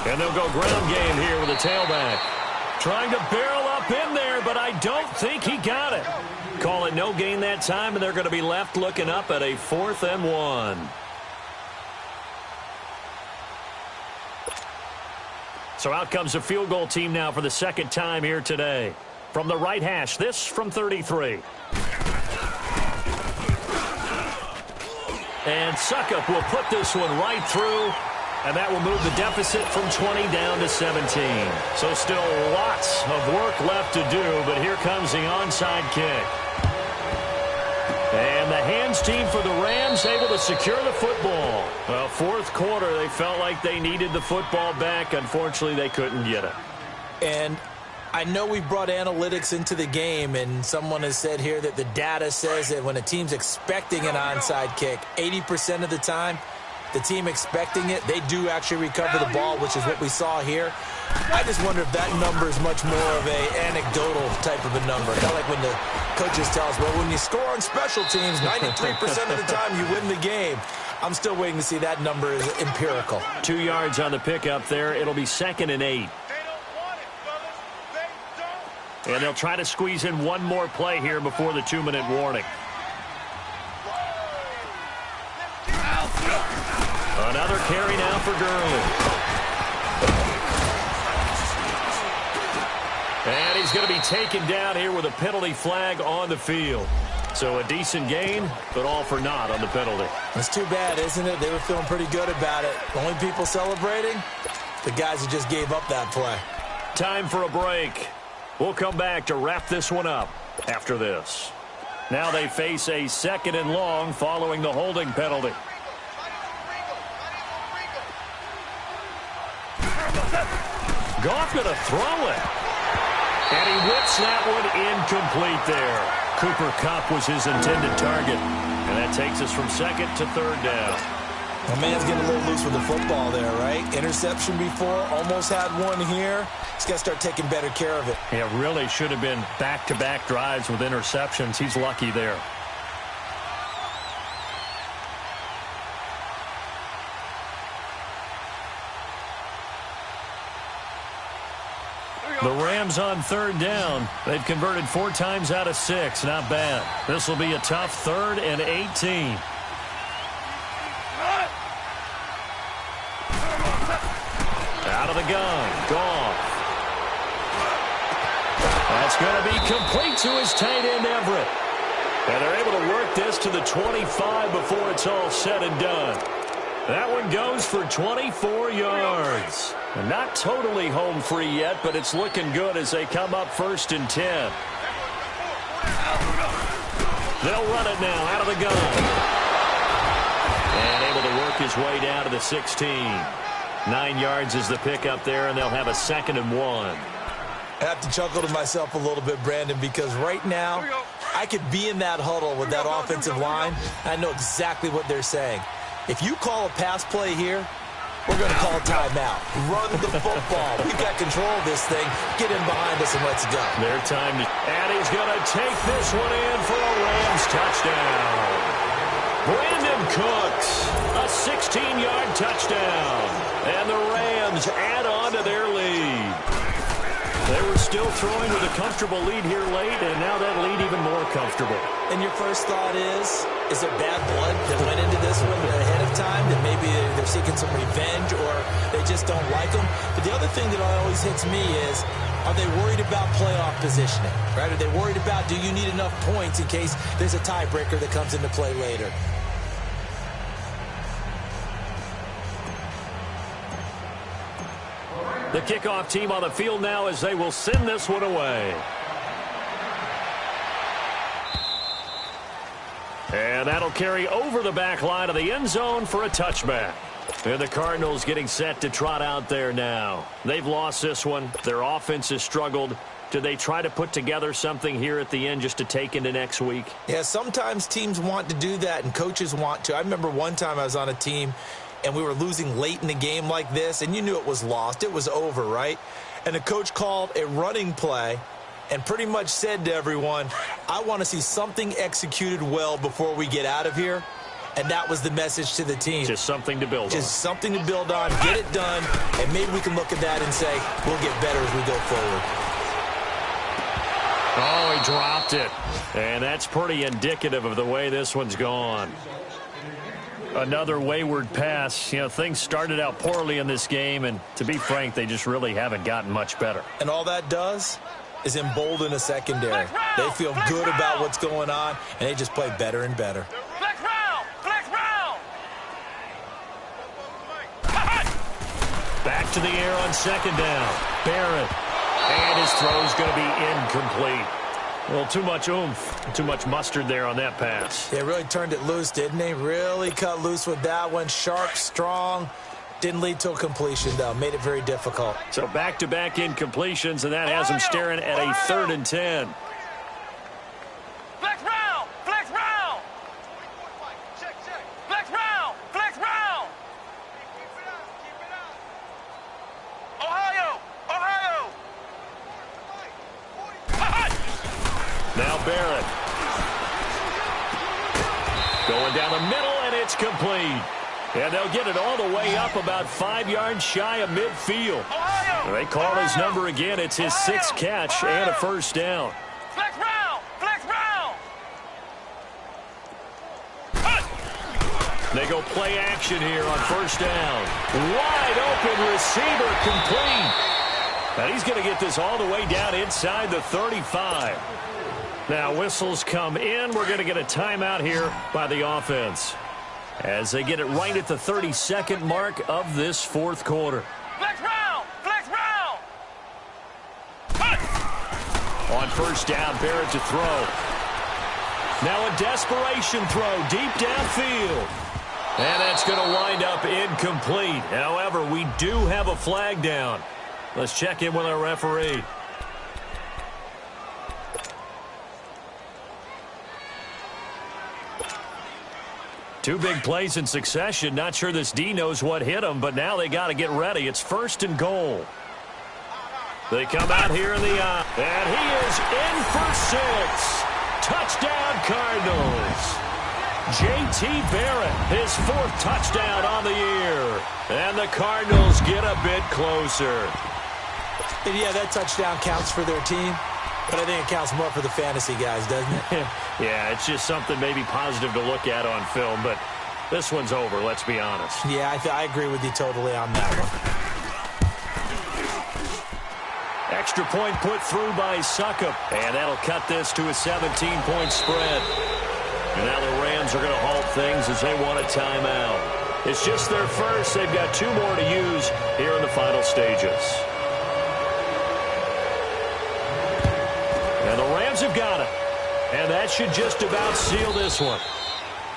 And they'll go ground game here with a tailback. Trying to barrel up in there, but I don't think he got it. Call it no gain that time, and they're going to be left looking up at a 4th and 1. So out comes the field goal team now for the second time here today. From the right hash, this from 33. And Suckup will put this one right through. And that will move the deficit from 20 down to 17. So still lots of work left to do, but here comes the onside kick. And the hands team for the Rams able to secure the football. Well, fourth quarter, they felt like they needed the football back. Unfortunately, they couldn't get it.
And I know we brought analytics into the game, and someone has said here that the data says that when a team's expecting an onside kick, 80% of the time, the team expecting it, they do actually recover the ball, which is what we saw here. I just wonder if that number is much more of a anecdotal type of a number. Kind of like when the coaches tell us, well, when you score on special teams, 93% of the time you win the game. I'm still waiting to see that number is empirical.
2 yards on the pickup there. It'll be 2nd and 8. And they'll try to squeeze in one more play here before the 2-minute warning. Another carry now for Gurley. And he's going to be taken down here with a penalty flag on the field. So a decent gain, but all for naught on the penalty.
It's too bad, isn't it? They were feeling pretty good about it. Only people celebrating, the guys who just gave up that play.
Time for a break. We'll come back to wrap this one up after this. Now they face a 2nd and long following the holding penalty. Goff going to throw it. And he whips that one incomplete there. Cooper Kupp was his intended target. And that takes us from 2nd to 3rd down.
The man's getting a little loose with the football there, right? Interception before, almost had one here. He's got to start taking better care of it.
Yeah, really should have been back-to-back drives with interceptions. He's lucky there. The Rams on 3rd down. They've converted 4 times out of 6. Not bad. This will be a tough 3rd and 18. Out of the gun. Goff. That's going to be complete to his tight end, Everett. And they're able to work this to the 25 before it's all said and done. That one goes for 24 yards. Not totally home free yet, but it's looking good as they come up 1st and 10. They'll run it now out of the gun. And able to work his way down to the 16. 9 yards is the pickup there, and they'll have a 2nd and 1.
I have to chuckle to myself a little bit, Brandon, because right now I could be in that huddle with that offensive line. I know exactly what they're saying. If you call a pass play here, we're going to call a timeout. Run the football. We've got control of this thing. Get in behind us and let's go.
Their time to... And he's going to take this one in for a Rams touchdown. Brandon Cooks, a 16-yard touchdown. And the Rams add on to their lead. They were still throwing with a comfortable lead here late, and now that lead even more comfortable.
And your first thought is there bad blood that went into this one ahead of time, that maybe they're seeking some revenge or they just don't like them? But the other thing that always hits me is, are they worried about playoff positioning, right? Are they worried about, do you need enough points in case there's a tiebreaker that comes into play later?
The kickoff team on the field now as they will send this one away. And that'll carry over the back line of the end zone for a touchback. And the Cardinals getting set to trot out there now. They've lost this one. Their offense has struggled. Do they try to put together something here at the end just to take into next week?
Yeah, sometimes teams want to do that and coaches want to. I remember one time I was on a team and we were losing late in the game like this, and you knew it was lost. It was over, right? And the coach called a running play and pretty much said to everyone, I want to see something executed well before we get out of here. And that was the message to the team.
Just something to build on.
Just something to build on, get it done, and maybe we can look at that and say, we'll get better as we go forward.
Oh, he dropped it. And that's pretty indicative of the way this one's gone. Another wayward pass. You know, things started out poorly in this game, and to be frank, they just really haven't gotten much better.
And all that does is embolden a secondary. They feel good about what's going on, and they just play better and better.
Flex round! Flex round!
Back to the air on second down. Barrett. And his throw's going to be incomplete. Well, too much oomph, too much mustard there on that pass.
They really turned it loose, didn't they? Really cut loose with that one. Sharp, strong. Didn't lead to a completion, though. Made it very difficult.
So back-to-back incompletions, and that has him staring at a 3rd and 10.
Flex round! Flex round! Check, check. Flex round! Flex round! Ohio! Ohio!
Now Barrett. Going down the middle, and it's complete. And they'll get it all the way up about 5 yards shy of midfield.
Ohio!
They call his number again. It's his 6th catch and a first down.
Flex round! Flex round!
They go play action here on first down. Wide open receiver, complete. And he's going to get this all the way down inside the 35. Now whistles come in. We're going to get a timeout here by the offense as they get it right at the 32nd mark of this 4th quarter.
Flex round! Flex round!
On first down, Barrett to throw. Now a desperation throw deep downfield. And that's going to wind up incomplete. However, we do have a flag down. Let's check in with our referee. Two big plays in succession. Not sure this D knows what hit him, but now they got to get ready. It's 1st and goal. They come out here in the eye, and he is in for 6. Touchdown, Cardinals. J.T. Barrett, his 4th touchdown on the year. And the Cardinals get a bit closer.
And yeah, that touchdown counts for their team, but I think it counts more for the fantasy guys, doesn't it?
Yeah, it's just something maybe positive to look at on film, but this one's over, let's be honest.
Yeah, I agree with you totally on that one.
Extra point put through by Suckup, and that'll cut this to a 17-point spread. And now the Rams are going to halt things as they want a timeout. It's just their first. They've got 2 more to use here in the final stages. And the Rams have got it. And that should just about seal this one.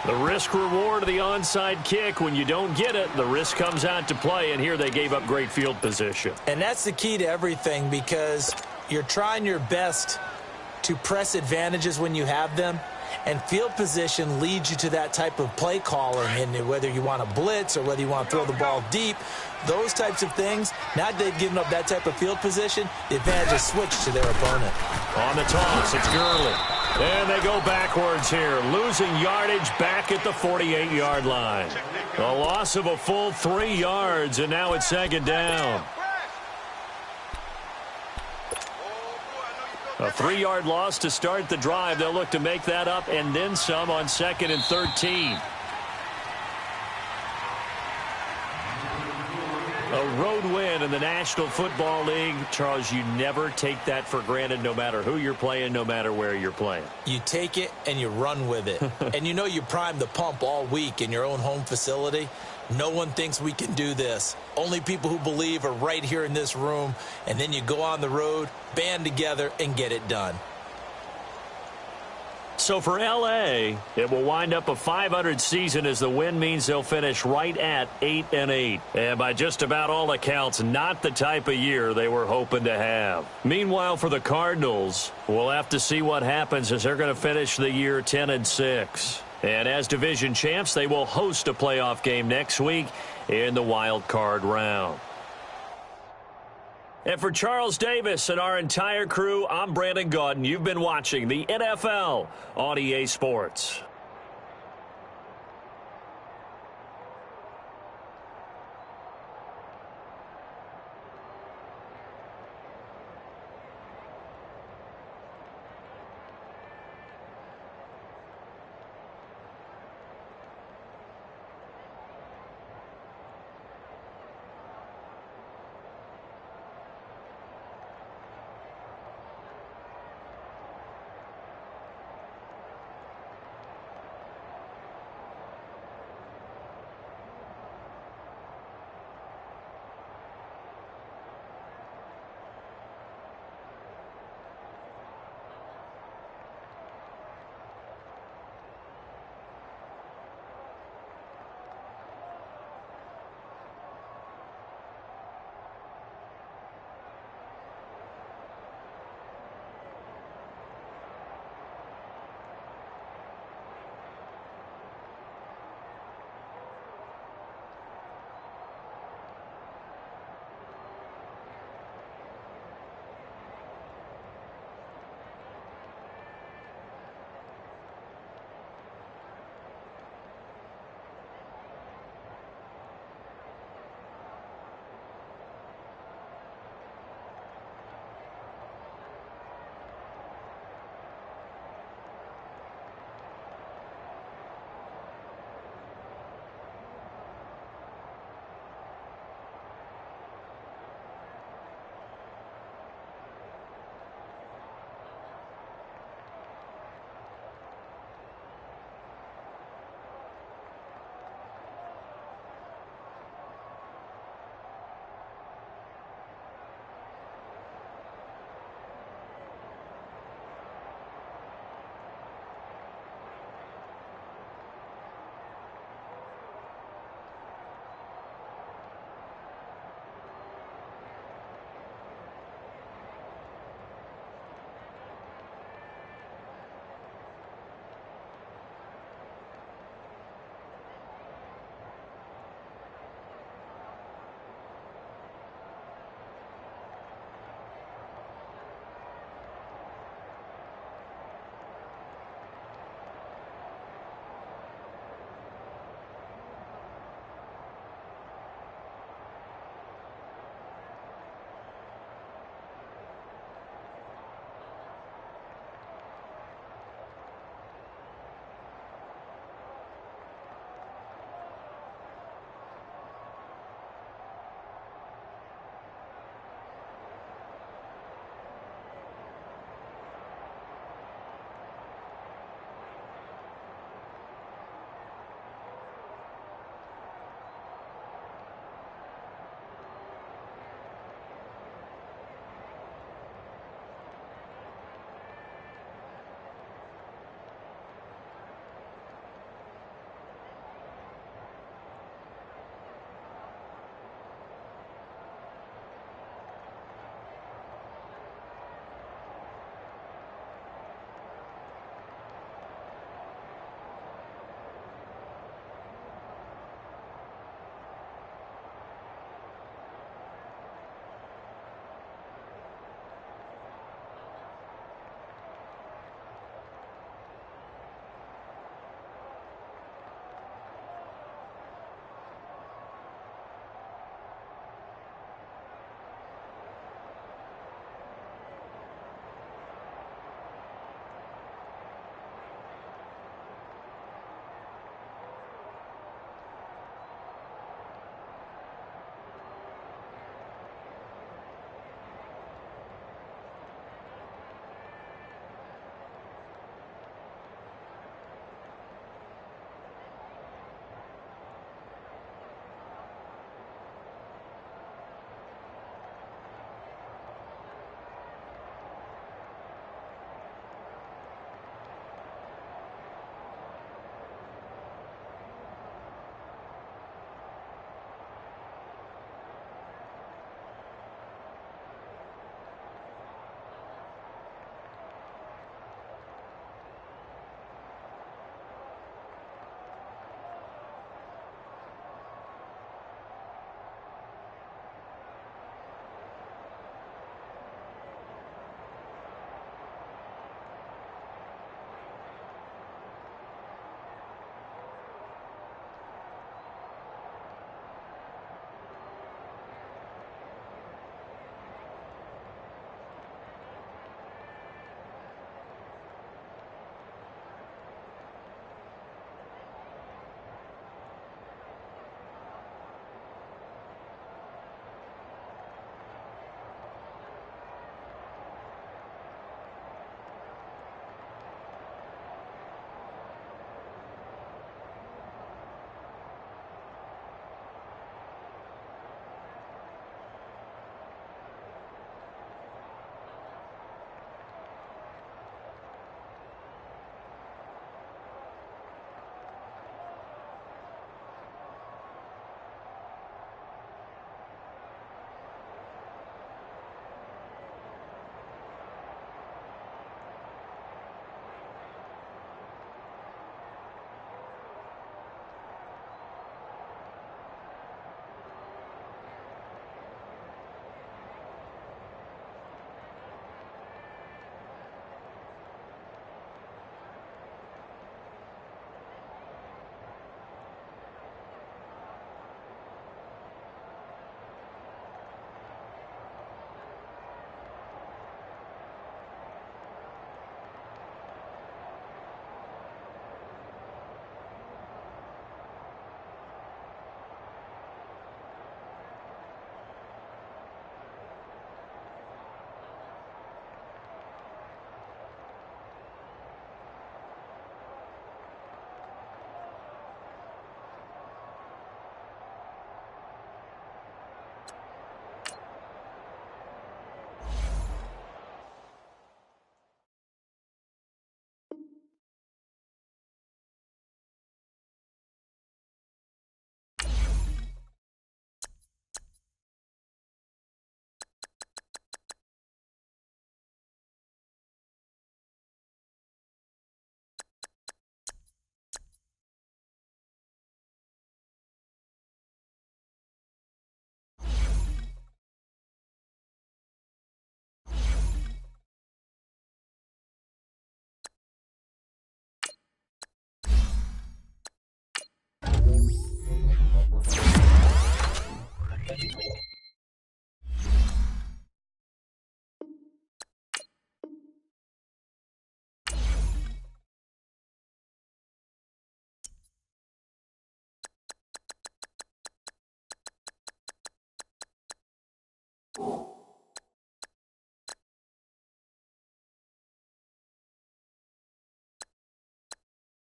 The risk-reward of the onside kick, when you don't get it, the risk comes out to play, and here they gave up great field position.
And that's the key to everything, because you're trying your best to press advantages when you have them, and field position leads you to that type of play calling, and whether you want to blitz or whether you want to throw the ball deep, those types of things, now that they've given up that type of field position, the advantage is switched to their opponent.
On the toss, it's Gurley. And they go backwards here, losing yardage back at the 48-yard line. A loss of a full 3 yards, and now it's 2nd down. A 3-yard loss to start the drive. They'll look to make that up and then some on 2nd and 13. A road win in the National Football League. Charles, you never take that for granted no matter who you're playing, no matter where you're playing.
You take it and you run with it. And you know you primed the pump all week in your own home facility. No one thinks we can do this. Only people who believe are right here in this room. And then you go on the road, band together, and get it done.
So for L.A., it will wind up a .500 season as the win means they'll finish right at 8-8. And by just about all accounts, not the type of year they were hoping to have. Meanwhile, for the Cardinals, we'll have to see what happens as they're going to finish the year 10-6. And as division champs, they will host a playoff game next week in the wild card round. And for Charles Davis and our entire crew, I'm Brandon Gaudin. You've been watching the NFL on EA Sports.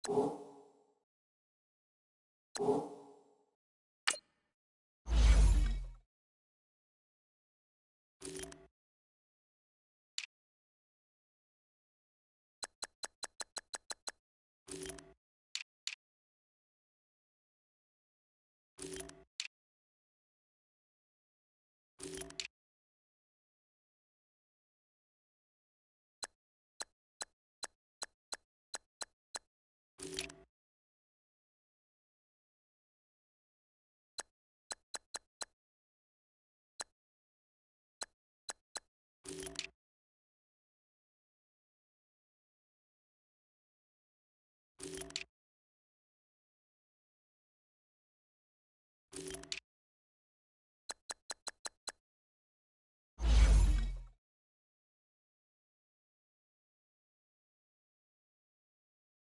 you